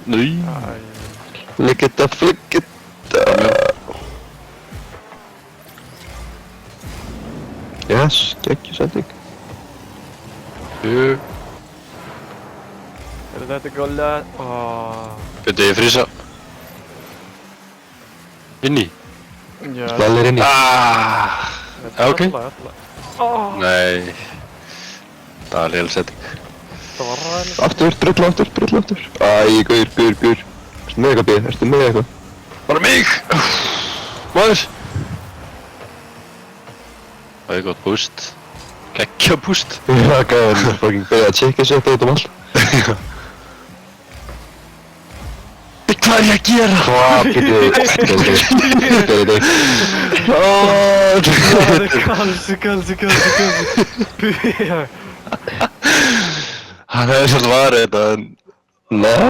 Nei. Flikkita, flikkita. Yes, geggjusending. Jú. Þetta góðlega? Åh. Byrju, ég frísa. Inni? Já. Smellir inn í. Já, ok. Åh. Nei. Það var léleg setting. Það var ræðilegt. Aftur, drull aftur, drull aftur. Æ, gaur. Erstu með eitthvað, B? Erstu með eitthvað? Bara mig! Maður! Það er gott boost. Gekkja boost. Já, gæðan, fucking byrja að checka sér þetta út um allt. Hvað er ég að gera? Hvað, byrju, Kalsi. Hann hefði svolítið varið þetta en... Nei.